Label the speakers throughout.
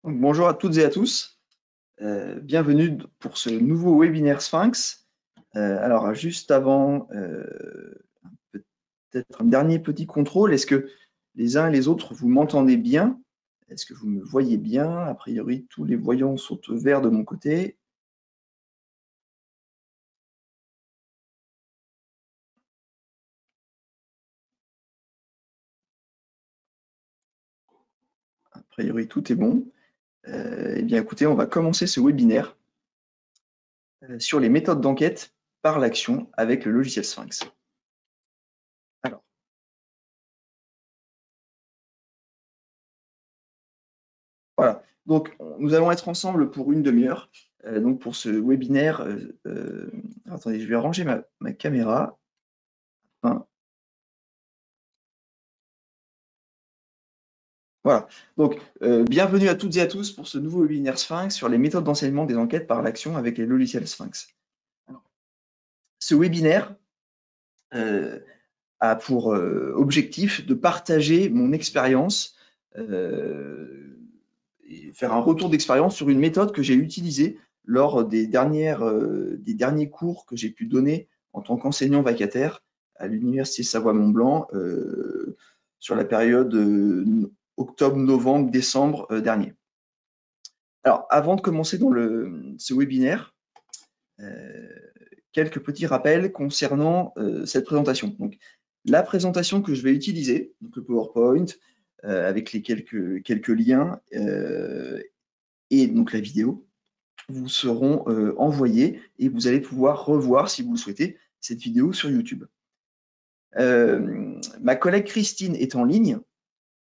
Speaker 1: Donc, bonjour à toutes et à tous, bienvenue pour ce nouveau webinaire Sphinx. Alors juste avant, peut-être un dernier petit contrôle, est-ce que les uns et les autres vous m'entendez bien? Est-ce que vous me voyez bien? A priori, tous les voyants sont verts de mon côté. A priori, tout est bon. Eh bien écoutez, on va commencer ce webinaire sur les méthodes d'enquête par l'action avec le logiciel Sphinx. Alors, voilà, donc nous allons être ensemble pour une demi-heure. Donc pour ce webinaire, attendez, je vais ranger ma caméra. Enfin, voilà, donc bienvenue à toutes et à tous pour ce nouveau webinaire Sphinx sur les méthodes d'enseignement des enquêtes par l'action avec les logiciels Sphinx. Alors, ce webinaire a pour objectif de partager mon expérience et faire un retour d'expérience sur une méthode que j'ai utilisée lors des derniers cours que j'ai pu donner en tant qu'enseignant vacataire à l'Université Savoie-Mont-Blanc sur la période octobre, novembre, décembre dernier. Alors, avant de commencer dans ce webinaire, quelques petits rappels concernant cette présentation. Donc, la présentation que je vais utiliser, donc le PowerPoint, avec les quelques liens et donc la vidéo, vous seront envoyés et vous allez pouvoir revoir, si vous le souhaitez, cette vidéo sur YouTube. Ma collègue Christine est en ligne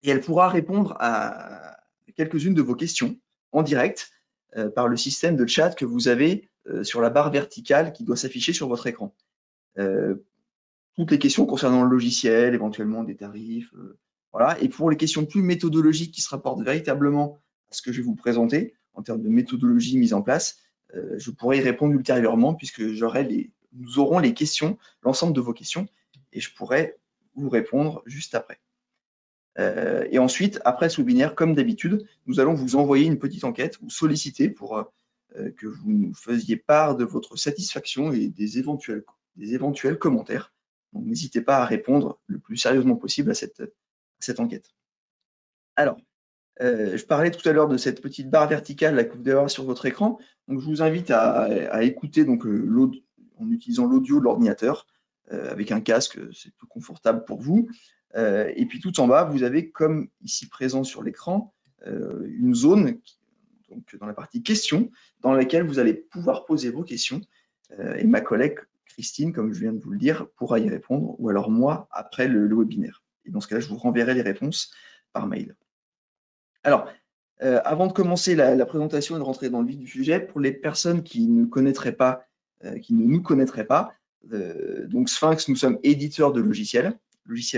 Speaker 1: et elle pourra répondre à quelques-unes de vos questions en direct par le système de chat que vous avez sur la barre verticale qui doit s'afficher sur votre écran. Toutes les questions concernant le logiciel, éventuellement des tarifs, voilà. Et pour les questions plus méthodologiques qui se rapportent véritablement à ce que je vais vous présenter en termes de méthodologie mise en place, je pourrai y répondre ultérieurement puisque nous aurons les questions, l'ensemble de vos questions, et je pourrai vous répondre juste après. Et ensuite, après ce webinaire, comme d'habitude, nous allons vous envoyer une petite enquête, vous solliciter pour que vous nous faisiez part de votre satisfaction et des éventuels commentaires. Donc, n'hésitez pas à répondre le plus sérieusement possible à cette enquête. Alors, je parlais tout à l'heure de cette petite barre verticale là, que vous devez avoir sur votre écran. Donc, je vous invite à écouter donc, en utilisant l'audio de l'ordinateur avec un casque, c'est plus confortable pour vous. Et puis tout en bas, vous avez, comme ici présent sur l'écran, une zone, donc dans la partie questions, dans laquelle vous allez pouvoir poser vos questions. Et ma collègue Christine, comme je viens de vous le dire, pourra y répondre, ou alors moi, après le webinaire. Et dans ce cas-là, je vous renverrai les réponses par mail. Alors, avant de commencer la présentation et de rentrer dans le vif du sujet, pour les personnes qui ne connaîtraient pas, qui ne nous connaîtraient pas, donc Sphinx, nous sommes éditeurs de logiciels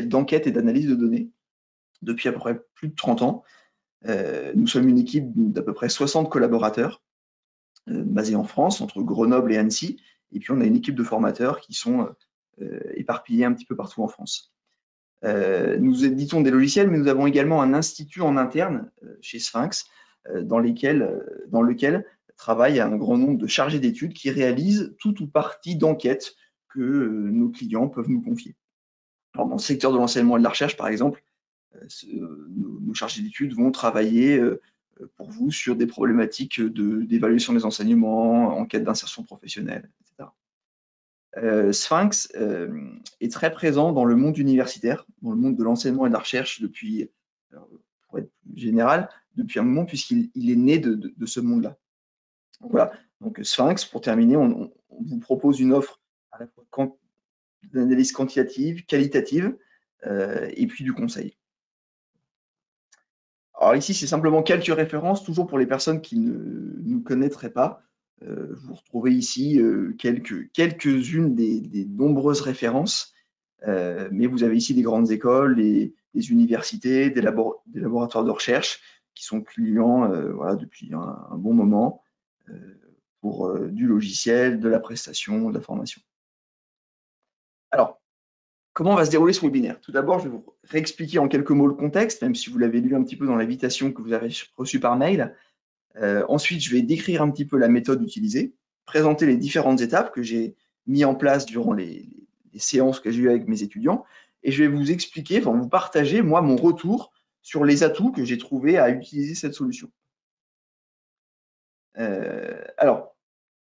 Speaker 1: d'enquête et d'analyse de données depuis à peu près plus de 30 ans. Nous sommes une équipe d'à peu près 60 collaborateurs basés en France, entre Grenoble et Annecy. Et puis, on a une équipe de formateurs qui sont éparpillés un petit peu partout en France. Nous éditons des logiciels, mais nous avons également un institut en interne chez Sphinx, dans lequel travaille un grand nombre de chargés d'études qui réalisent tout ou partie d'enquêtes que nos clients peuvent nous confier. Alors, dans le secteur de l'enseignement et de la recherche, par exemple, nos chargés d'études vont travailler pour vous sur des problématiques d'évaluation des enseignements, enquête d'insertion professionnelle, etc. Sphinx est très présent dans le monde universitaire, dans le monde de l'enseignement et de la recherche depuis, pour être plus général, depuis un moment puisqu'il est né de ce monde-là. Voilà, donc Sphinx, pour terminer, on vous propose une offre à la fois d'analyse quantitative, qualitative, et puis du conseil. Alors ici, c'est simplement quelques références, toujours pour les personnes qui ne nous connaîtraient pas. Vous retrouvez ici quelques-unes des nombreuses références, mais vous avez ici des grandes écoles, des universités, des laboratoires de recherche qui sont clients voilà, depuis un bon moment pour du logiciel, de la prestation, de la formation. Alors, comment va se dérouler ce webinaire? Tout d'abord, je vais vous réexpliquer en quelques mots le contexte, même si vous l'avez lu un petit peu dans l'invitation que vous avez reçue par mail. Ensuite, je vais décrire un petit peu la méthode utilisée, présenter les différentes étapes que j'ai mis en place durant les séances que j'ai eues avec mes étudiants, et je vais vous expliquer, enfin vous partager, moi, mon retour sur les atouts que j'ai trouvés à utiliser cette solution. Alors,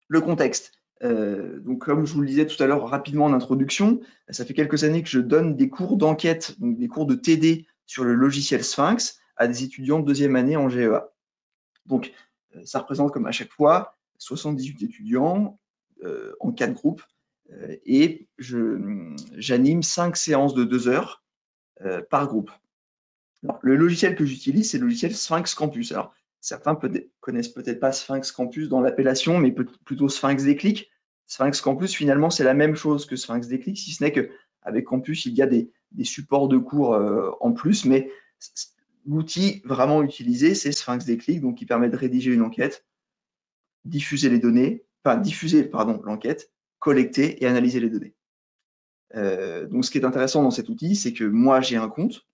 Speaker 1: le contexte. Donc, comme je vous le disais tout à l'heure rapidement en introduction, ça fait quelques années que je donne des cours d'enquête, donc des cours de TD sur le logiciel Sphinx à des étudiants de deuxième année en GEA. Donc, ça représente comme à chaque fois 78 étudiants en 4 groupes et j'anime 5 séances de 2 heures par groupe. Alors, le logiciel que j'utilise, c'est le logiciel Sphinx Campus. Alors, certains connaissent peut-être pas Sphinx Campus dans l'appellation, mais plutôt Sphinx Déclic. Sphinx Campus, finalement, c'est la même chose que Sphinx Déclic, si ce n'est qu'avec Campus, il y a des supports de cours en plus, mais l'outil vraiment utilisé, c'est Sphinx Déclic, donc qui permet de rédiger une enquête, diffuser l'enquête, collecter et analyser les données. Donc, ce qui est intéressant dans cet outil, c'est que moi, j'ai un compte.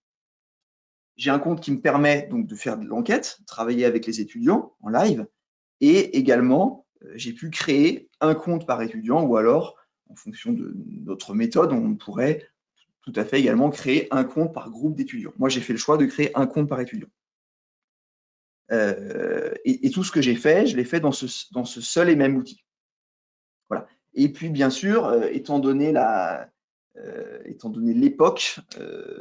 Speaker 1: J'ai un compte qui me permet donc de faire de l'enquête, travailler avec les étudiants en live, et également, j'ai pu créer un compte par étudiant, ou alors, en fonction de notre méthode, on pourrait tout à fait également créer un compte par groupe d'étudiants. Moi, j'ai fait le choix de créer un compte par étudiant. Et tout ce que j'ai fait, je l'ai fait dans ce seul et même outil. Voilà. Et puis, bien sûr, étant donné l'époque,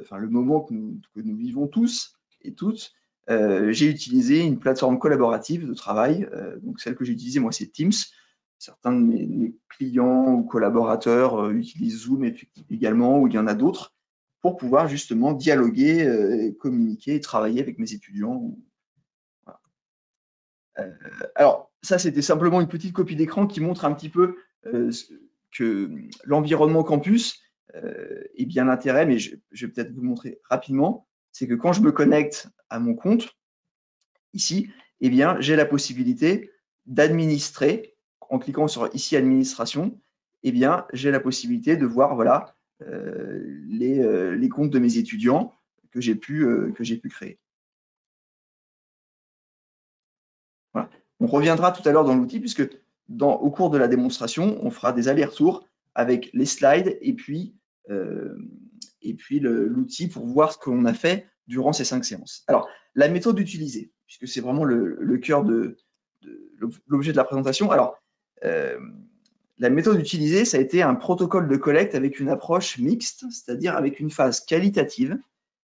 Speaker 1: enfin le moment que nous vivons tous et toutes, j'ai utilisé une plateforme collaborative de travail. Donc celle que j'ai utilisée, moi, c'est Teams. Certains de mes clients ou collaborateurs utilisent Zoom également, ou il y en a d'autres, pour pouvoir justement dialoguer, communiquer et travailler avec mes étudiants. Voilà. Alors, ça, c'était simplement une petite copie d'écran qui montre un petit peu que l'environnement campus, et bien l'intérêt, mais je vais peut-être vous montrer rapidement, c'est que quand je me connecte à mon compte, ici, eh bien, j'ai la possibilité d'administrer, en cliquant sur ici administration, eh bien, j'ai la possibilité de voir voilà, les comptes de mes étudiants que j'ai pu créer. Voilà. On reviendra tout à l'heure dans l'outil, puisque au cours de la démonstration, on fera des allers-retours avec les slides et puis l'outil pour voir ce qu'on a fait durant ces 5 séances. Alors, la méthode utilisée, puisque c'est vraiment le cœur de l'objet de la présentation. Alors, la méthode utilisée, ça a été un protocole de collecte avec une approche mixte, c'est-à-dire avec une phase qualitative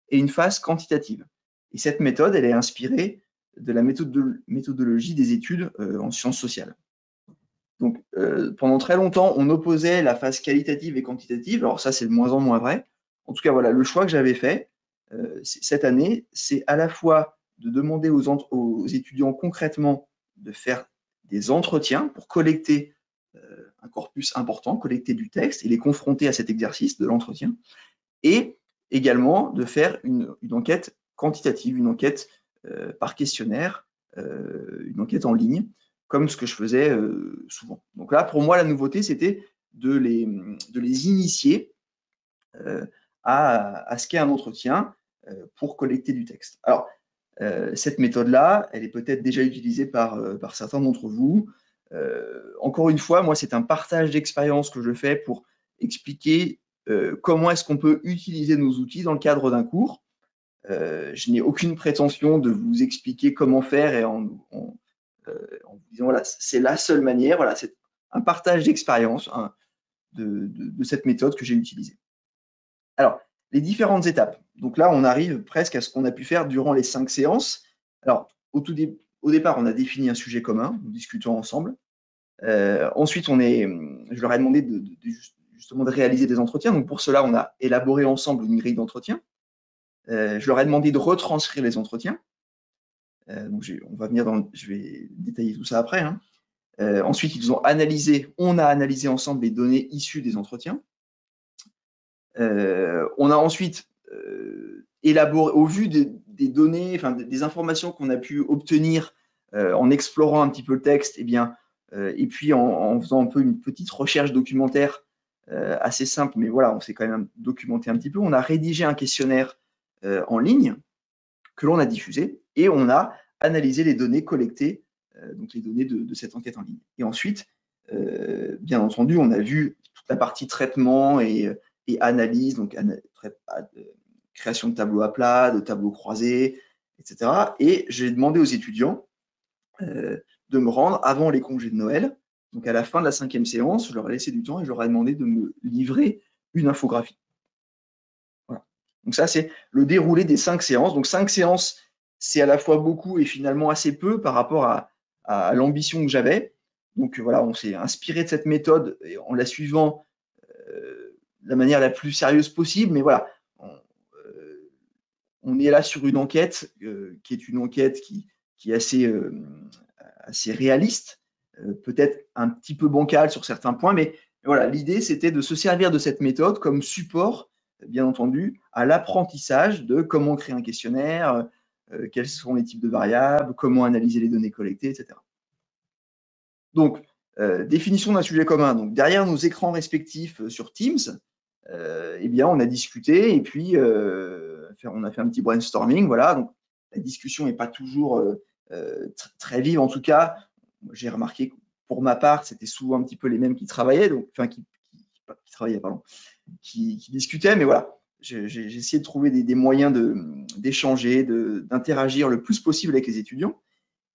Speaker 1: et une phase quantitative. Et cette méthode, elle est inspirée de la méthodologie des études en sciences sociales. Donc, pendant très longtemps, on opposait la phase qualitative et quantitative. Alors ça, c'est de moins en moins vrai. En tout cas, voilà, le choix que j'avais fait cette année, c'est à la fois de demander aux étudiants concrètement de faire des entretiens pour collecter un corpus important, collecter du texte et les confronter à cet exercice de l'entretien, et également de faire une enquête quantitative, une enquête par questionnaire, une enquête en ligne, comme ce que je faisais souvent. Donc là, pour moi, la nouveauté, c'était de les initier à ce qu'est un entretien pour collecter du texte. Alors, cette méthode-là, elle est peut-être déjà utilisée par certains d'entre vous. Encore une fois, moi, c'est un partage d'expérience que je fais pour expliquer comment est-ce qu'on peut utiliser nos outils dans le cadre d'un cours. Je n'ai aucune prétention de vous expliquer comment faire et en vous disant voilà, c'est la seule manière. Voilà, c'est un partage d'expérience de cette méthode que j'ai utilisée. Alors, les différentes étapes. Donc là, on arrive presque à ce qu'on a pu faire durant les 5 séances. Alors, au départ, on a défini un sujet commun, nous discutons ensemble. Ensuite, je leur ai demandé justement de réaliser des entretiens. Donc pour cela, on a élaboré ensemble une grille d'entretien. Je leur ai demandé de retranscrire les entretiens. Donc je vais détailler tout ça après. Hein. Ensuite, on a analysé ensemble les données issues des entretiens. On a ensuite élaboré, au vu des données, enfin des informations qu'on a pu obtenir en explorant un petit peu le texte, et puis en faisant un peu une petite recherche documentaire assez simple, mais voilà, on s'est quand même documenté un petit peu. On a rédigé un questionnaire en ligne que l'on a diffusé et on a analysé les données collectées donc les données de cette enquête en ligne. Et ensuite, bien entendu, on a vu toute la partie traitement et analyse, donc création de tableaux à plat, de tableaux croisés, etc. Et j'ai demandé aux étudiants de me rendre avant les congés de Noël. Donc à la fin de la 5e séance, je leur ai laissé du temps et je leur ai demandé de me livrer une infographie. Voilà. Donc ça, c'est le déroulé des 5 séances. Donc 5 séances, c'est à la fois beaucoup et finalement assez peu par rapport à l'ambition que j'avais. Donc voilà, on s'est inspiré de cette méthode en la suivant de la manière la plus sérieuse possible. Mais voilà, on est là sur une enquête qui est une enquête qui est assez réaliste, peut-être un petit peu bancale sur certains points, mais voilà, l'idée c'était de se servir de cette méthode comme support, bien entendu, à l'apprentissage de comment créer un questionnaire, quels sont les types de variables, comment analyser les données collectées, etc. Donc, définition d'un sujet commun. Donc, derrière nos écrans respectifs sur Teams, eh bien, on a discuté et puis on a fait un petit brainstorming. Voilà, donc la discussion n'est pas toujours très vive. En tout cas, j'ai remarqué que pour ma part, c'était souvent un petit peu les mêmes qui travaillaient, donc, enfin qui travaillaient, pardon, qui discutaient. Mais voilà, j'ai essayé de trouver des moyens d'échanger, d'interagir le plus possible avec les étudiants.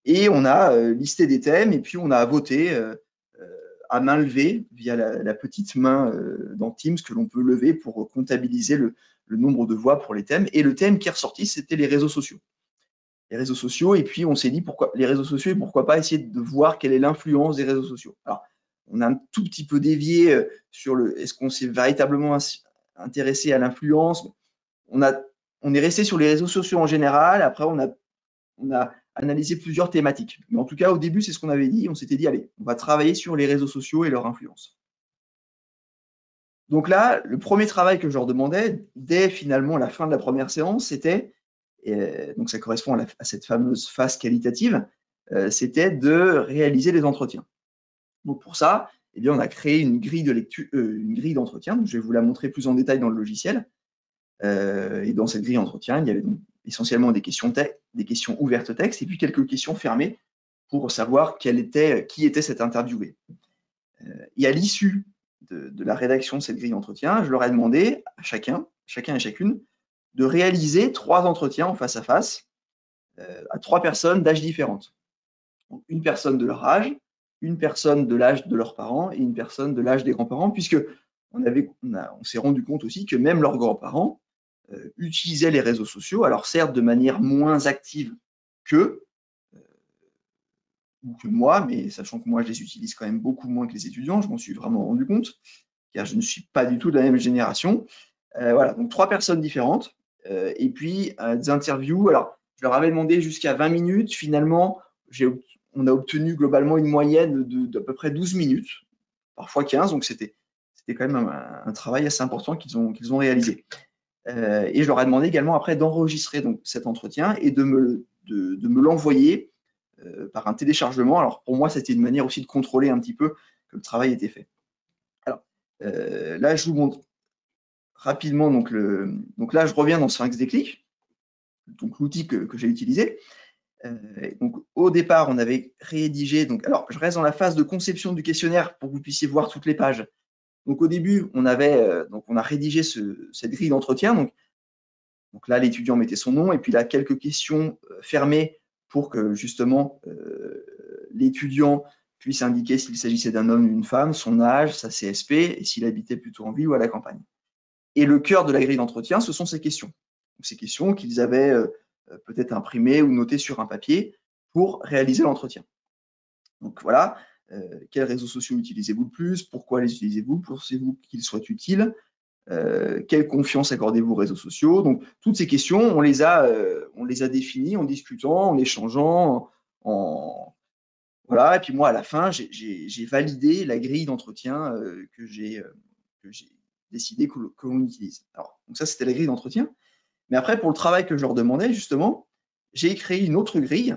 Speaker 1: Et on a listé des thèmes et puis on a voté à main levée via la petite main dans Teams que l'on peut lever pour comptabiliser le nombre de voix pour les thèmes. Et le thème qui est ressorti, c'était les réseaux sociaux. Les réseaux sociaux, et puis on s'est dit pourquoi les réseaux sociaux et pourquoi pas essayer de voir quelle est l'influence des réseaux sociaux. Alors, on a un tout petit peu dévié sur est-ce qu'on s'est véritablement intéressé à l'influence. On est resté sur les réseaux sociaux en général. Après, on a analysé plusieurs thématiques. Mais en tout cas, au début, c'est ce qu'on avait dit. On s'était dit, allez, on va travailler sur les réseaux sociaux et leur influence. Donc là, le premier travail que je leur demandais, dès finalement la fin de la première séance, c'était, donc ça correspond à cette fameuse phase qualitative, c'était de réaliser les entretiens. Donc pour ça, eh bien, on a créé une grille de lecture, une grille d'entretien. Je vais vous la montrer plus en détail dans le logiciel. Et dans cette grille d'entretien, il y avait donc essentiellement des questions ouvertes texte et puis quelques questions fermées pour savoir qui était cet interviewé. Et à l'issue de la rédaction de cette grille d'entretien, je leur ai demandé à chacun et chacune de réaliser 3 entretiens en face à face à 3 personnes d'âge différentes. Donc, une personne de leur âge, une personne de l'âge de leurs parents et une personne de l'âge des grands-parents, puisque on s'est rendu compte aussi que même leurs grands-parents utilisaient les réseaux sociaux, alors certes de manière moins active qu'eux, ou que moi, mais sachant que moi je les utilise quand même beaucoup moins que les étudiants, je m'en suis vraiment rendu compte, car je ne suis pas du tout de la même génération. Voilà, donc 3 personnes différentes, et puis des interviews. Alors, je leur avais demandé jusqu'à 20 minutes, finalement, on a obtenu globalement une moyenne d'à peu près 12 minutes, parfois 15, donc c'était quand même un travail assez important qu'ils ont réalisé. Et je leur ai demandé également après d'enregistrer donc cet entretien et de me l'envoyer par un téléchargement. Alors pour moi, c'était une manière aussi de contrôler un petit peu que le travail était fait. Alors là, je vous montre rapidement donc là, je reviens dans Sphinx Déclic, donc l'outil que j'ai utilisé. Donc au départ, on avait rédigé. Donc alors, je reste dans la phase de conception du questionnaire pour que vous puissiez voir toutes les pages. Donc au début, on a rédigé cette grille d'entretien. Donc là, l'étudiant mettait son nom et puis là, quelques questions fermées pour que justement l'étudiant puisse indiquer s'il s'agissait d'un homme ou d'une femme, son âge, sa CSP et s'il habitait plutôt en ville ou à la campagne. Et le cœur de la grille d'entretien, ce sont ces questions. Donc, ces questions qu'ils avaient peut-être imprimées ou notées sur un papier pour réaliser l'entretien. Donc voilà, quels réseaux sociaux utilisez-vous le plus? Pourquoi les utilisez-vous? Pensez-vous qu'ils soient utiles? Quelle confiance accordez-vous aux réseaux sociaux? Donc toutes ces questions, on les a définies en discutant, en échangeant, voilà. Et puis moi, à la fin, j'ai validé la grille d'entretien que j'ai décidé que l'on utilise. Alors, donc ça, c'était la grille d'entretien. Mais après, pour le travail que je leur demandais, justement, j'ai créé une autre grille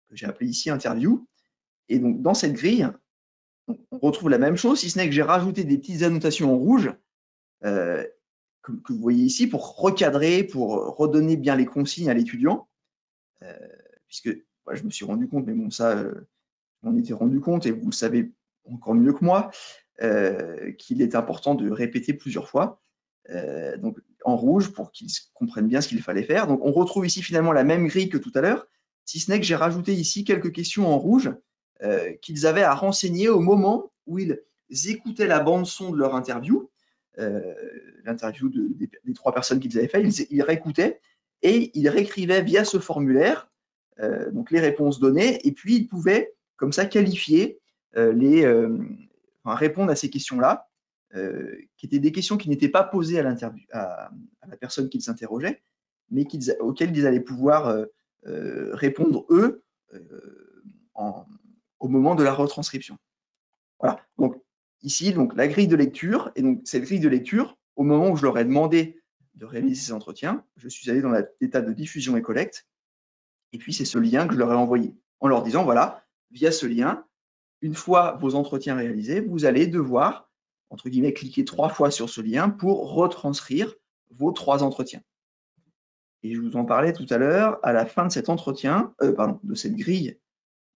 Speaker 1: que j'ai appelée ici interview. Et donc, dans cette grille, on retrouve la même chose, si ce n'est que j'ai rajouté des petites annotations en rouge que vous voyez ici pour recadrer, pour redonner bien les consignes à l'étudiant, puisque je me suis rendu compte, mais bon, ça, je m'en étais rendu compte et vous le savez encore mieux que moi, qu'il est important de répéter plusieurs fois. Donc en rouge pour qu'ils comprennent bien ce qu'il fallait faire. Donc on retrouve ici finalement la même grille que tout à l'heure, si ce n'est que j'ai rajouté ici quelques questions en rouge qu'ils avaient à renseigner au moment où ils écoutaient la bande son de leur interview, l'interview des 3 personnes qu'ils avaient fait, ils réécoutaient et ils réécrivaient via ce formulaire donc les réponses données, et puis ils pouvaient comme ça qualifier répondre à ces questions-là, qui étaient des questions qui n'étaient pas posées à la personne qu'ils s'interrogeaient, mais auxquelles ils allaient pouvoir répondre eux au moment de la retranscription. Voilà. Donc ici, donc la grille de lecture, et donc cette grille de lecture, au moment où je leur ai demandé de réaliser ces entretiens, je suis allé dans l'état de diffusion et collecte, et puis c'est ce lien que je leur ai envoyé, en leur disant, voilà, via ce lien, une fois vos entretiens réalisés, vous allez devoir, entre guillemets, cliquer 3 fois sur ce lien pour retranscrire vos 3 entretiens. Et je vous en parlais tout à l'heure, à la fin de cet entretien, de cette grille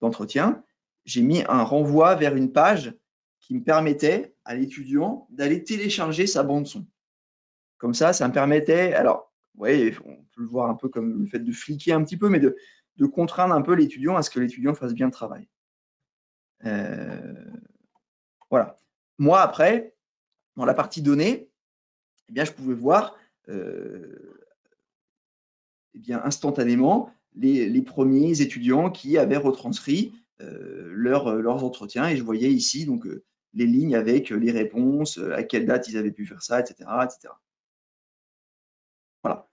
Speaker 1: d'entretien, j'ai mis un renvoi vers une page qui me permettait à l'étudiant d'aller télécharger sa bande son. Comme ça me permettait, alors, ouais, on peut le voir un peu comme le fait de fliquer un petit peu, mais de contraindre un peu l'étudiant à ce que l'étudiant fasse bien le travail. Voilà. Moi, après, dans la partie données, eh bien, je pouvais voir instantanément les premiers étudiants qui avaient retranscrit leurs entretiens, et je voyais ici donc les lignes avec les réponses, à quelle date ils avaient pu faire ça, etc., etc. Voilà.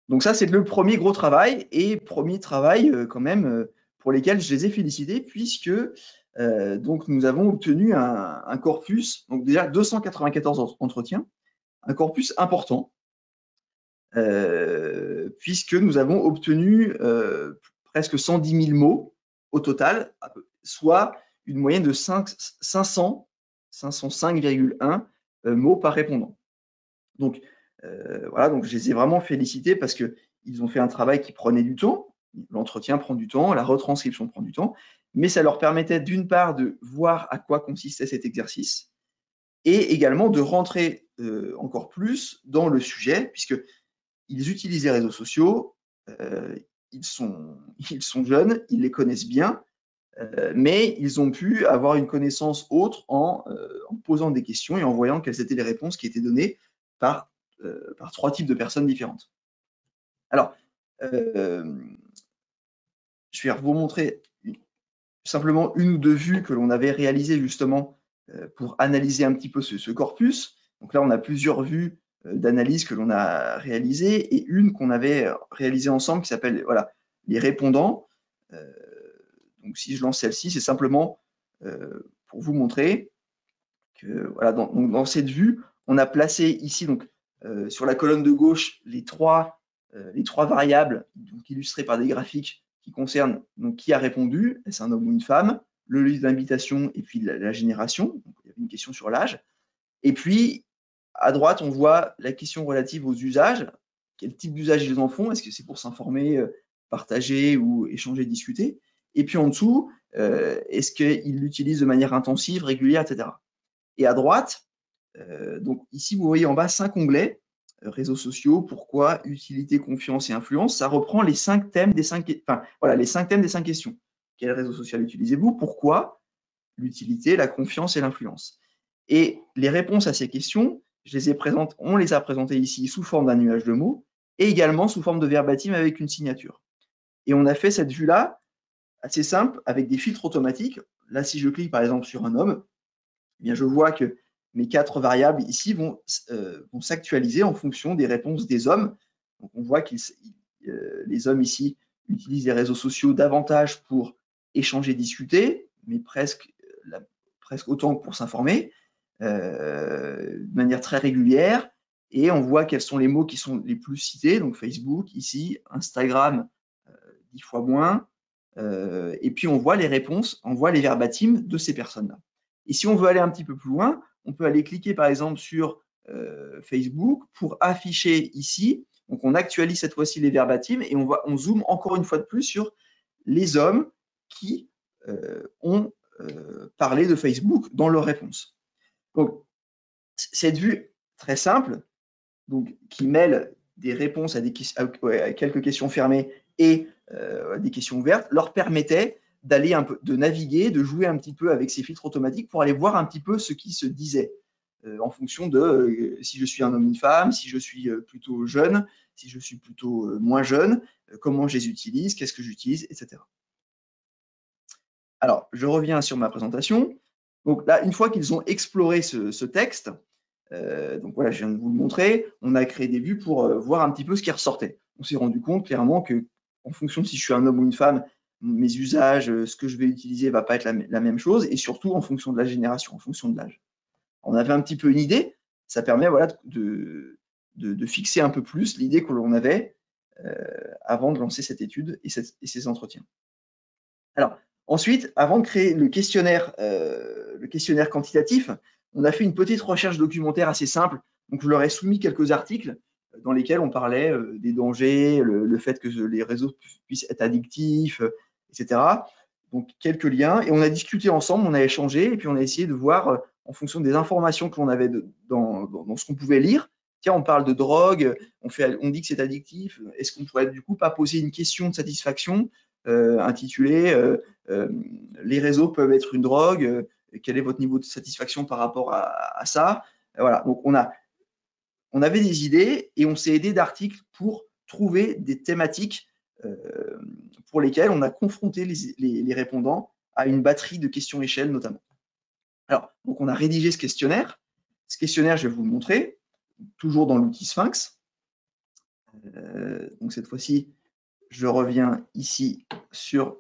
Speaker 1: Donc ça, c'est le premier gros travail, et premier travail quand même pour lesquels je les ai félicités, puisque donc nous avons obtenu un corpus, donc déjà 294 entretiens, un corpus important, puisque nous avons obtenu presque 110 000 mots au total, soit une moyenne de 505,1 mots par répondant. Donc voilà, donc je les ai vraiment félicités parce qu'ils ont fait un travail qui prenait du temps. L'entretien prend du temps, la retranscription prend du temps, mais ça leur permettait d'une part de voir à quoi consistait cet exercice, et également de rentrer encore plus dans le sujet, puisqu'ils utilisent les réseaux sociaux, ils sont jeunes, ils les connaissent bien, mais ils ont pu avoir une connaissance autre en posant des questions et en voyant quelles étaient les réponses qui étaient données par 3 types de personnes différentes. Alors, je vais vous montrer simplement une ou 2 vues que l'on avait réalisées justement pour analyser un petit peu ce corpus. Donc là, on a plusieurs vues d'analyse que l'on a réalisées, et une qu'on avait réalisée ensemble qui s'appelle voilà, les répondants. Donc si je lance celle-ci, c'est simplement pour vous montrer que voilà, dans cette vue, on a placé ici donc sur la colonne de gauche les trois variables donc, illustrées par des graphiques qui concernent donc, qui a répondu, est-ce un homme ou une femme, le lieu d'invitation et puis la génération. Donc, il y avait une question sur l'âge. Et puis, à droite, on voit la question relative aux usages. Quel type d'usage ils en font? Est-ce que c'est pour s'informer, partager ou échanger, discuter? Et puis en dessous, est-ce qu'ils l'utilisent de manière intensive, régulière, etc. Et à droite, donc ici, vous voyez en bas 5 onglets, réseaux sociaux, pourquoi, utilité, confiance et influence. Ça reprend les 5 thèmes des 5 questions. Quel réseau social utilisez-vous? Pourquoi? L'utilité, la confiance et l'influence. Et les réponses à ces questions, on les a présentées ici sous forme d'un nuage de mots, et également sous forme de verbatim avec une signature. Et on a fait cette vue-là assez simple avec des filtres automatiques. Là, si je clique par exemple sur un homme, eh bien, je vois que mes 4 variables ici vont s'actualiser en fonction des réponses des hommes. Donc, on voit que les hommes ici utilisent les réseaux sociaux davantage pour échanger, discuter, mais presque autant que pour s'informer, de manière très régulière. Et on voit quels sont les mots qui sont les plus cités. Donc Facebook ici, Instagram 10 fois moins. Et puis on voit les réponses, on voit les verbatims de ces personnes-là. Et si on veut aller un petit peu plus loin, on peut aller cliquer par exemple sur Facebook pour afficher ici Donc, on actualise cette fois-ci les verbatims et on zoome encore une fois de plus sur les hommes qui ont parlé de Facebook dans leurs réponses. Donc, cette vue très simple, donc, qui mêle des réponses à quelques questions fermées et des questions ouvertes, leur permettait d'aller un peu, de naviguer, de jouer un petit peu avec ces filtres automatiques pour aller voir un petit peu ce qui se disait en fonction de si je suis un homme ou une femme, si je suis plutôt jeune, si je suis plutôt moins jeune, comment je les utilise, qu'est-ce que j'utilise, etc. Alors, je reviens sur ma présentation. Donc là, une fois qu'ils ont exploré ce texte, donc voilà, je viens de vous le montrer, on a créé des vues pour voir un petit peu ce qui ressortait. On s'est rendu compte clairement que, en fonction de si je suis un homme ou une femme, mes usages, ce que je vais utiliser ne va pas être la même chose, et surtout en fonction de la génération, en fonction de l'âge. On avait un petit peu une idée, ça permet voilà, de fixer un peu plus l'idée que l'on avait avant de lancer cette étude et ces entretiens. Alors, ensuite, avant de créer le questionnaire quantitatif, on a fait une petite recherche documentaire assez simple. Donc, je leur ai soumis quelques articles dans lesquels on parlait des dangers, le fait que les réseaux puissent être addictifs, etc. Donc, quelques liens. Et on a discuté ensemble, on a échangé, et puis on a essayé de voir, en fonction des informations que l'on avait dans ce qu'on pouvait lire, tiens, on parle de drogue, on dit que c'est addictif, est-ce qu'on pourrait du coup pas poser une question de satisfaction intitulée les réseaux peuvent être une drogue, quel est votre niveau de satisfaction par rapport à ça? Voilà, donc on avait des idées et on s'est aidé d'articles pour trouver des thématiques pour lesquelles on a confronté les répondants à une batterie de questions-échelles notamment. Alors, donc on a rédigé ce questionnaire. Ce questionnaire, je vais vous le montrer, toujours dans l'outil Sphinx. Donc cette fois-ci, je reviens ici sur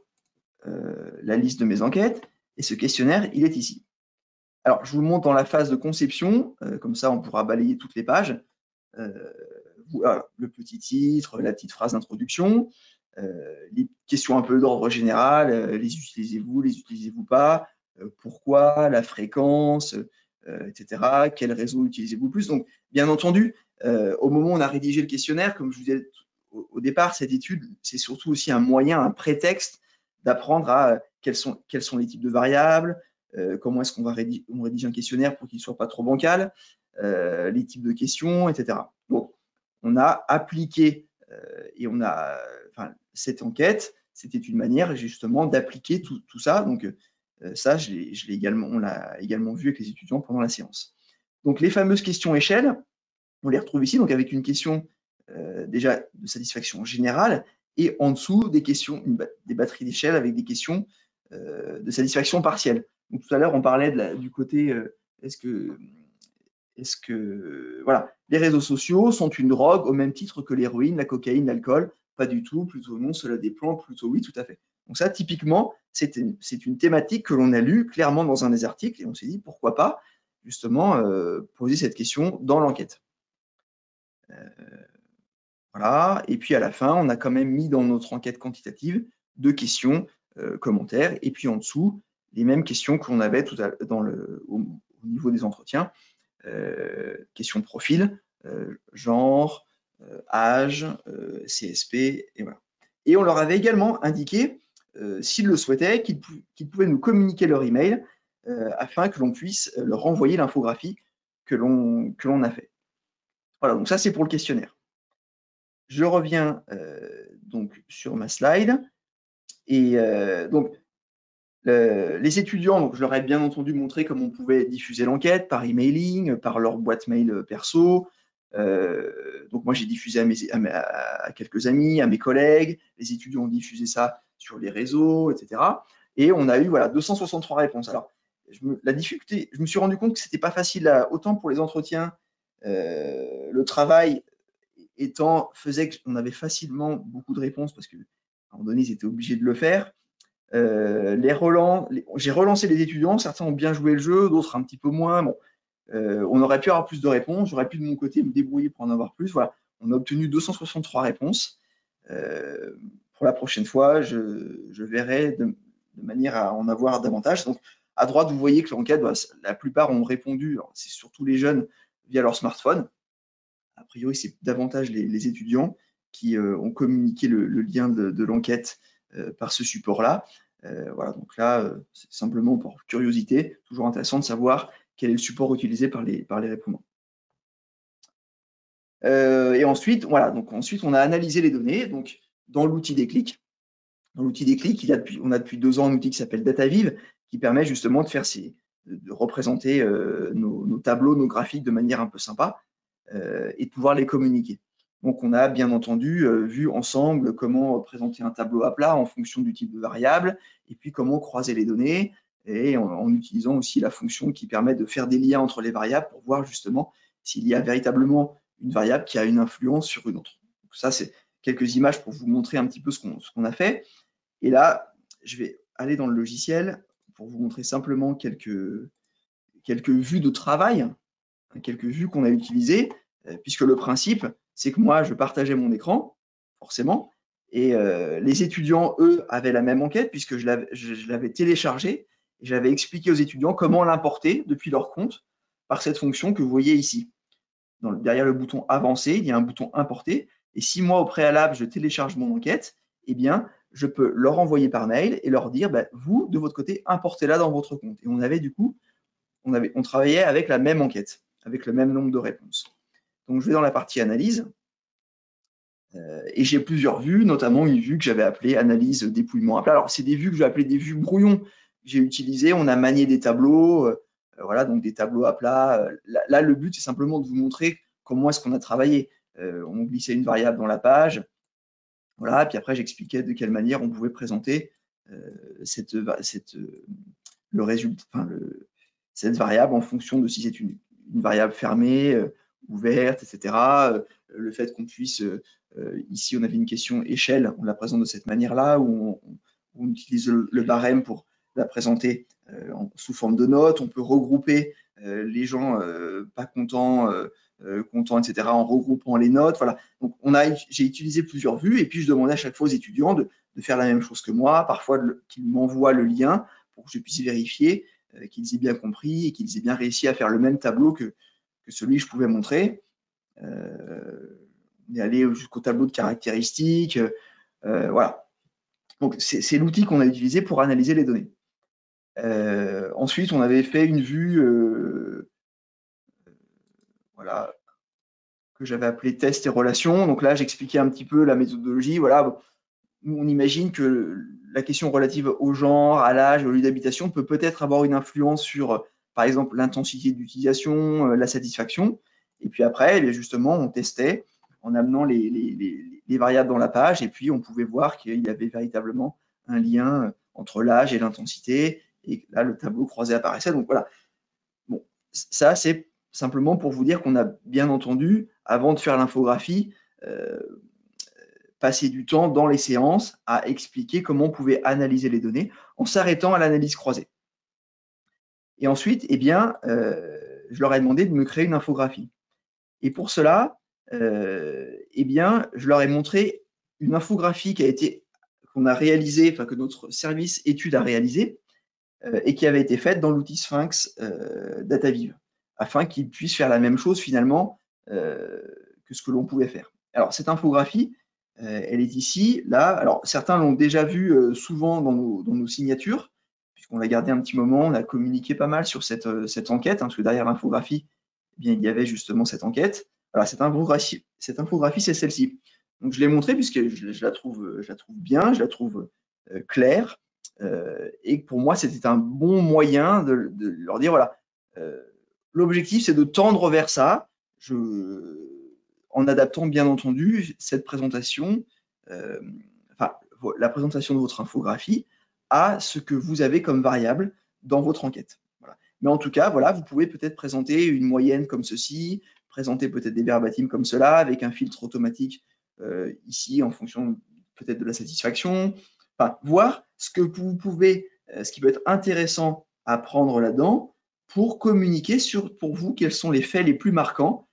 Speaker 1: la liste de mes enquêtes et ce questionnaire, il est ici. Alors, je vous le montre dans la phase de conception, comme ça on pourra balayer toutes les pages. Voilà, le petit titre, la petite phrase d'introduction, les questions un peu d'ordre général, les utilisez-vous pas, pourquoi, la fréquence, etc. Quel réseau utilisez-vous le plus? Donc, bien entendu, au moment où on a rédigé le questionnaire, comme je vous disais au départ, cette étude, c'est surtout aussi un moyen, un prétexte d'apprendre à quels sont les types de variables, comment est-ce qu'on rédige un questionnaire pour qu'il ne soit pas trop bancal, les types de questions, etc. Donc, on a appliqué et on a, cette enquête, c'était une manière justement d'appliquer tout ça. Donc, ça, on l'a également vu avec les étudiants pendant la séance. Donc, les fameuses questions échelles, on les retrouve ici, donc avec une question déjà de satisfaction générale et en dessous des questions, des batteries d'échelle avec des questions de satisfaction partielle. Donc, tout à l'heure, on parlait du côté est-ce que voilà, les réseaux sociaux sont une drogue au même titre que l'héroïne, la cocaïne, l'alcool? Pas du tout, plutôt non, cela dépend, plutôt oui, tout à fait. Donc ça, typiquement, c'est une thématique que l'on a lue clairement dans un des articles et on s'est dit pourquoi pas justement poser cette question dans l'enquête. Voilà, et puis à la fin, on a quand même mis dans notre enquête quantitative 2 questions, commentaires, et puis en dessous, les mêmes questions que l'on avait au niveau des entretiens. Questions de profil, genre, âge, CSP, et voilà. Et on leur avait également indiqué, s'ils le souhaitaient, qu'ils pouvaient nous communiquer leur email afin que l'on puisse leur envoyer l'infographie que l'on a fait. Voilà, donc ça c'est pour le questionnaire. Je reviens donc sur ma slide. Et donc, les étudiants, donc je leur ai bien entendu montré comment on pouvait diffuser l'enquête par emailing, par leur boîte mail perso. Donc moi j'ai diffusé à quelques amis, à mes collègues. Les étudiants ont diffusé ça sur les réseaux, etc. Et on a eu voilà 263 réponses. Alors la difficulté, je me suis rendu compte que c'était pas facile autant pour les entretiens. Le travail faisait qu'on avait facilement beaucoup de réponses parce qu'à un moment donné ils étaient obligés de le faire. J'ai relancé les étudiants, certains ont bien joué le jeu, d'autres un petit peu moins. Bon, on aurait pu avoir plus de réponses, j'aurais pu de mon côté me débrouiller pour en avoir plus. Voilà, on a obtenu 263 réponses. Pour la prochaine fois, je verrai de manière à en avoir davantage. Donc, à droite, vous voyez que l'enquête, la plupart ont répondu, c'est surtout les jeunes, via leur smartphone. a priori, c'est davantage les étudiants qui ont communiqué le lien de l'enquête par ce support-là. Voilà, donc là, c'est simplement pour curiosité, toujours intéressant de savoir quel est le support utilisé par les répondants. Et ensuite, voilà, donc ensuite, on a analysé les données donc, dans l'outil Déclic. Dans l'outil Déclic, on a depuis 2 ans un outil qui s'appelle DataViv, qui permet justement de représenter nos tableaux, nos graphiques de manière un peu sympa et de pouvoir les communiquer. Donc, on a bien entendu vu ensemble comment présenter un tableau à plat en fonction du type de variable, et puis comment croiser les données, et en utilisant aussi la fonction qui permet de faire des liens entre les variables pour voir justement s'il y a véritablement une variable qui a une influence sur une autre. Donc ça, c'est quelques images pour vous montrer un petit peu ce qu'on a fait. Et là, je vais aller dans le logiciel pour vous montrer simplement quelques vues de travail, quelques vues qu'on a utilisées, puisque le principe, c'est que moi, je partageais mon écran, forcément, et les étudiants, eux, avaient la même enquête, puisque je l'avais téléchargée, et j'avais expliqué aux étudiants comment l'importer depuis leur compte par cette fonction que vous voyez ici. Derrière le bouton Avancer, il y a un bouton Importer, et si moi, au préalable, je télécharge mon enquête, eh bien, je peux leur envoyer par mail et leur dire, vous, de votre côté, importez-la dans votre compte. Et on avait du coup, on travaillait avec la même enquête, avec le même nombre de réponses. Donc, je vais dans la partie analyse et j'ai plusieurs vues, notamment une vue que j'avais appelée analyse dépouillement à plat. Alors, c'est des vues que je vais appeler des vues brouillons. J'ai utilisé, on a manié des tableaux, voilà, donc des tableaux à plat. Là, le but, c'est simplement de vous montrer comment est-ce qu'on a travaillé. On glissait une variable dans la page, voilà, puis après, j'expliquais de quelle manière on pouvait présenter cette variable en fonction de si c'est une variable fermée, ouverte, etc. Le fait qu'on puisse, ici, on avait une question échelle, on la présente de cette manière-là, où on utilise le barème pour la présenter sous forme de notes. On peut regrouper les gens pas contents, contents, etc., en regroupant les notes. Voilà. Donc, j'ai utilisé plusieurs vues et puis je demandais à chaque fois aux étudiants de faire la même chose que moi, parfois qu'ils m'envoient le lien pour que je puisse vérifier qu'ils aient bien compris et qu'ils aient bien réussi à faire le même tableau que celui que je pouvais montrer. On est allé jusqu'au tableau de caractéristiques. Voilà. Donc, c'est l'outil qu'on a utilisé pour analyser les données. Ensuite, on avait fait une vue voilà, que j'avais appelée test et relations. Donc là, j'expliquais un petit peu la méthodologie. Voilà, on imagine que la question relative au genre, à l'âge, au lieu d'habitation peut peut-être avoir une influence sur, par exemple, l'intensité d'utilisation, la satisfaction. Et puis après, justement, on testait en amenant les variables dans la page et puis on pouvait voir qu'il y avait véritablement un lien entre l'âge et l'intensité. Et là, le tableau croisé apparaissait. Donc voilà. Bon, ça, c'est simplement pour vous dire qu'on a bien entendu, avant de faire l'infographie, passer du temps dans les séances à expliquer comment on pouvait analyser les données en s'arrêtant à l'analyse croisée. Et ensuite, eh bien, je leur ai demandé de me créer une infographie. Et pour cela, eh bien, je leur ai montré une infographie qu'on a réalisée, enfin que notre service étude a réalisé, et qui avait été faite dans l'outil Sphinx DataViv, afin qu'ils puissent faire la même chose finalement que ce que l'on pouvait faire. Alors, cette infographie, elle est ici, là. Alors, certains l'ont déjà vue souvent dans nos signatures, puisqu'on l'a gardé un petit moment, on a communiqué pas mal sur cette enquête, parce que derrière l'infographie, eh bien, il y avait justement cette enquête. Voilà, cette infographie, c'est celle-ci. Donc, je l'ai montrée puisque je la trouve bien, je la trouve claire, et pour moi, c'était un bon moyen de leur dire, voilà, l'objectif, c'est de tendre vers ça, en adaptant bien entendu cette présentation, la présentation de votre infographie à ce que vous avez comme variable dans votre enquête. Voilà. Mais en tout cas, voilà, vous pouvez peut-être présenter une moyenne comme ceci, présenter peut-être des verbatims comme cela, avec un filtre automatique ici en fonction peut-être de la satisfaction. Enfin, voir ce que vous pouvez, ce qui peut être intéressant à prendre là-dedans pour communiquer pour vous quels sont les faits les plus marquants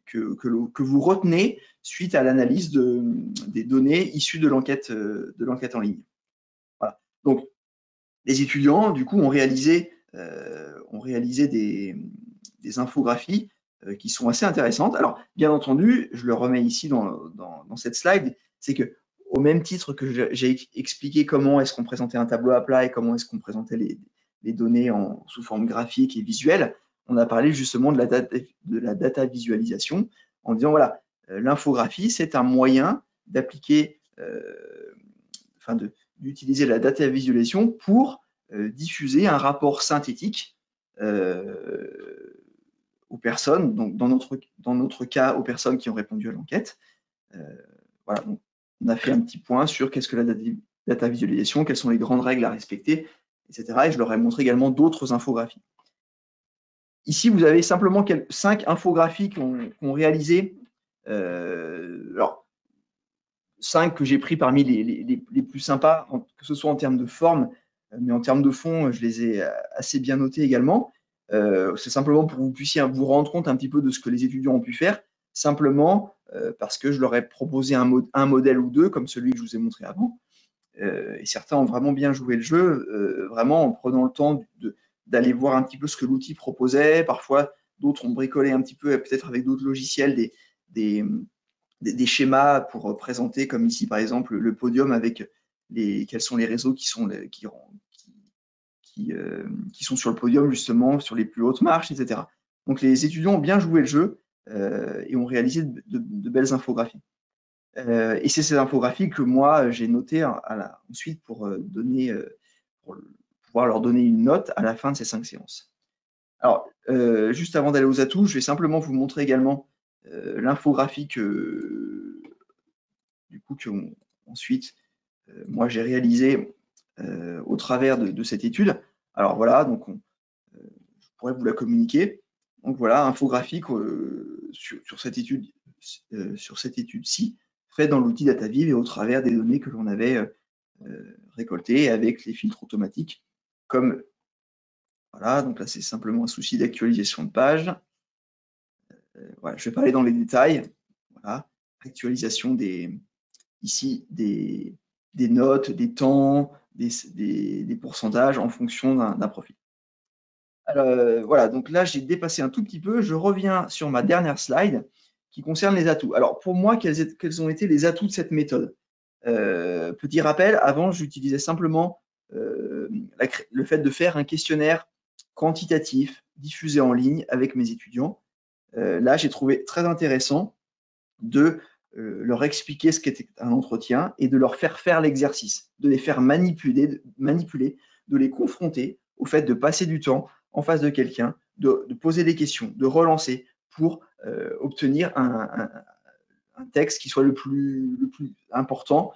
Speaker 1: que vous retenez suite à l'analyse des données issues de l'enquête en ligne. Voilà. Donc, les étudiants, du coup, ont réalisé des infographies qui sont assez intéressantes. Alors, bien entendu, je le remets ici dans cette slide, c'est que au même titre que j'ai expliqué comment est-ce qu'on présentait un tableau à plat et comment est-ce qu'on présentait les données sous forme graphique et visuelle, on a parlé justement de la data visualisation en disant, voilà, l'infographie, c'est un moyen d'appliquer, d'utiliser la data visualisation pour diffuser un rapport synthétique aux personnes, donc dans notre cas, aux personnes qui ont répondu à l'enquête. Voilà, donc on a fait un petit point sur qu'est-ce que la data visualisation, quelles sont les grandes règles à respecter, etc. Et je leur ai montré également d'autres infographies. Ici, vous avez simplement 5 infographies qu'on réalisé. Alors, 5 que j'ai pris parmi les plus sympas, que ce soit en termes de forme, mais en termes de fond, je les ai assez bien notés également. C'est simplement pour que vous puissiez vous rendre compte un petit peu de ce que les étudiants ont pu faire, simplement parce que je leur ai proposé un modèle ou deux, comme celui que je vous ai montré avant. Et certains ont vraiment bien joué le jeu, vraiment en prenant le temps d'aller voir un petit peu ce que l'outil proposait. Parfois, d'autres ont bricolé un petit peu, peut-être avec d'autres logiciels, des schémas pour présenter, comme ici par exemple le podium avec quels sont les réseaux qui sont sur le podium justement, sur les plus hautes marches, etc. Donc les étudiants ont bien joué le jeu et ont réalisé de belles infographies. Et c'est ces infographies que moi j'ai notées ensuite pour pouvoir leur donner une note à la fin de ces 5 séances. Alors, juste avant d'aller aux atouts, je vais simplement vous montrer également l'infographie que ensuite moi j'ai réalisée au travers de cette étude. Alors voilà, donc je pourrais vous la communiquer. Donc voilà, infographie sur cette étude-ci, faite dans l'outil DataViv et au travers des données que l'on avait récoltées avec les filtres automatiques. Comme voilà, donc là c'est simplement un souci d'actualisation de page. Voilà, je ne vais pas aller dans les détails. Voilà, actualisation ici des notes, des temps, des pourcentages en fonction d'un profil. Alors, voilà, donc là j'ai dépassé un tout petit peu. Je reviens sur ma dernière slide qui concerne les atouts. Alors pour moi, quels ont été les atouts de cette méthode? Petit rappel, avant j'utilisais simplement le fait de faire un questionnaire quantitatif diffusé en ligne avec mes étudiants. Là j'ai trouvé très intéressant de leur expliquer ce qu'était un entretien et de leur faire l'exercice, de les faire manipuler, de les confronter au fait de passer du temps en face de quelqu'un, de poser des questions, de relancer pour obtenir un texte qui soit le plus important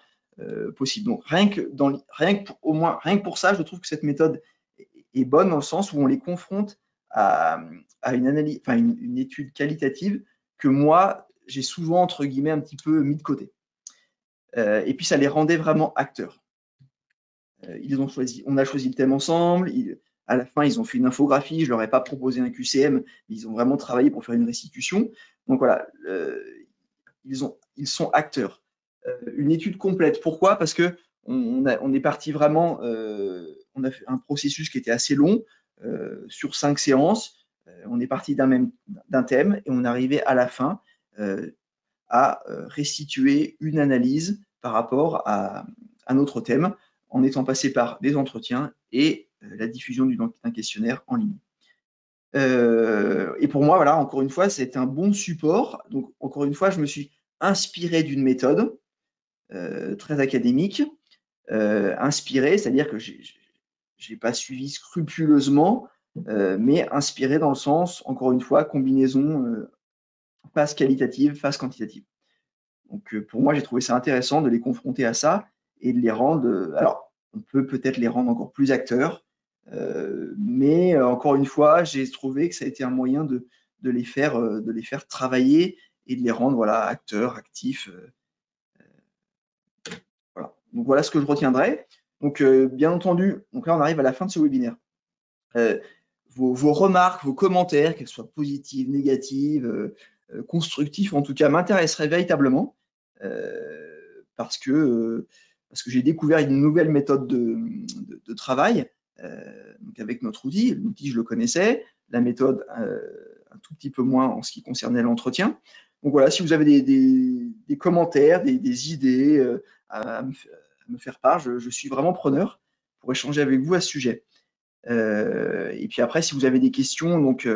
Speaker 1: possible. Donc rien que pour ça, je trouve que cette méthode est bonne dans le sens où on les confronte à une analyse, enfin une étude qualitative que moi j'ai souvent entre guillemets un petit peu mis de côté. Et puis ça les rendait vraiment acteurs. On a choisi le thème ensemble. À la fin, ils ont fait une infographie. Je leur ai pas proposé un QCM, mais ils ont vraiment travaillé pour faire une restitution. Donc voilà, ils sont acteurs. Une étude complète. Pourquoi? Parce que on est parti vraiment. On a fait un processus qui était assez long sur 5 séances. On est parti d'un thème et on est arrivé à la fin à restituer une analyse par rapport à notre thème en étant passé par des entretiens et la diffusion d'un questionnaire en ligne. Et pour moi, voilà, encore une fois, c'est un bon support. Donc, encore une fois, je me suis inspiré d'une méthode très académique, inspiré, c'est-à-dire que je n'ai pas suivi scrupuleusement, mais inspiré dans le sens, encore une fois, combinaison phase qualitative, phase quantitative. Donc, pour moi, j'ai trouvé ça intéressant de les confronter à ça et de les rendre. Alors, on peut peut-être les rendre encore plus acteurs, mais encore une fois, j'ai trouvé que ça a été un moyen de les faire travailler et de les rendre voilà, acteurs, actifs. Voilà. Donc, voilà ce que je retiendrai. Donc, bien entendu, donc là, on arrive à la fin de ce webinaire. Vos remarques, vos commentaires, qu'elles soient positives, négatives, constructifs, en tout cas, m'intéresseraient véritablement parce que j'ai découvert une nouvelle méthode de travail donc avec notre outil. L'outil, je le connaissais. La méthode un tout petit peu moins en ce qui concernait l'entretien. Donc voilà, si vous avez des commentaires, des idées à me faire part, je suis vraiment preneur pour échanger avec vous à ce sujet. Et puis après, si vous avez des questions, donc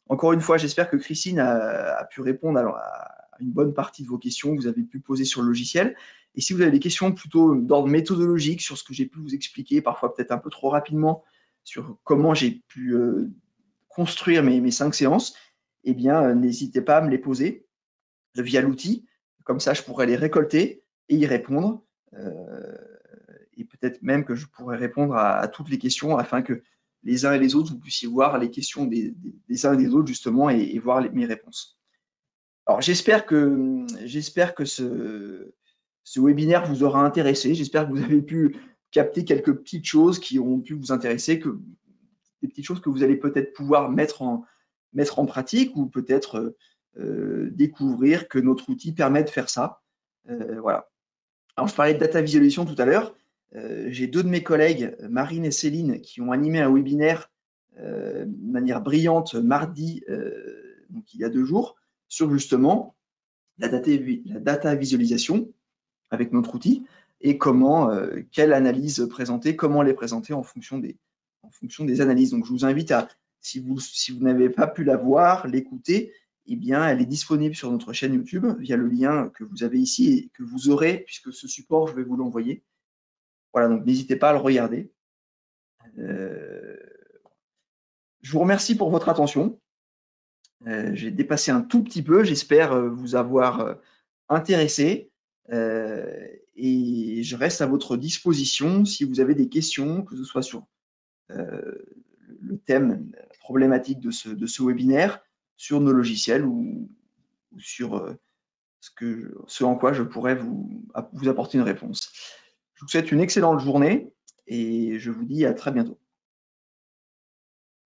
Speaker 1: encore une fois, j'espère que Christine a pu répondre à une bonne partie de vos questions que vous avez pu poser sur le logiciel. Et si vous avez des questions plutôt d'ordre méthodologique sur ce que j'ai pu vous expliquer, parfois peut-être un peu trop rapidement, sur comment j'ai pu construire mes 5 séances, eh bien, n'hésitez pas à me les poser via l'outil. Comme ça, je pourrais les récolter et y répondre. Et peut-être même que je pourrais répondre à toutes les questions afin que les uns et les autres, vous puissiez voir les questions des uns et des autres justement et voir mes réponses. Alors j'espère que ce webinaire vous aura intéressé. J'espère que vous avez pu capter quelques petites choses qui ont pu vous intéresser, des petites choses que vous allez peut-être pouvoir mettre en pratique ou peut-être découvrir que notre outil permet de faire ça. Voilà. Alors je parlais de data visualisation tout à l'heure. J'ai 2 de mes collègues, Marine et Céline, qui ont animé un webinaire de manière brillante mardi, donc il y a 2 jours, sur justement la data visualisation avec notre outil et quelle analyse présenter, comment les présenter en fonction des analyses. Donc je vous invite à, si vous n'avez pas pu la voir, l'écouter, eh bien elle est disponible sur notre chaîne YouTube via le lien que vous avez ici et que vous aurez, puisque ce support, je vais vous l'envoyer. Voilà, donc n'hésitez pas à le regarder. Je vous remercie pour votre attention. J'ai dépassé un tout petit peu, j'espère vous avoir intéressé et je reste à votre disposition si vous avez des questions, que ce soit sur le thème, la problématique de ce webinaire, sur nos logiciels ou sur ce en quoi je pourrais vous apporter une réponse. Je vous souhaite une excellente journée et je vous dis à très bientôt.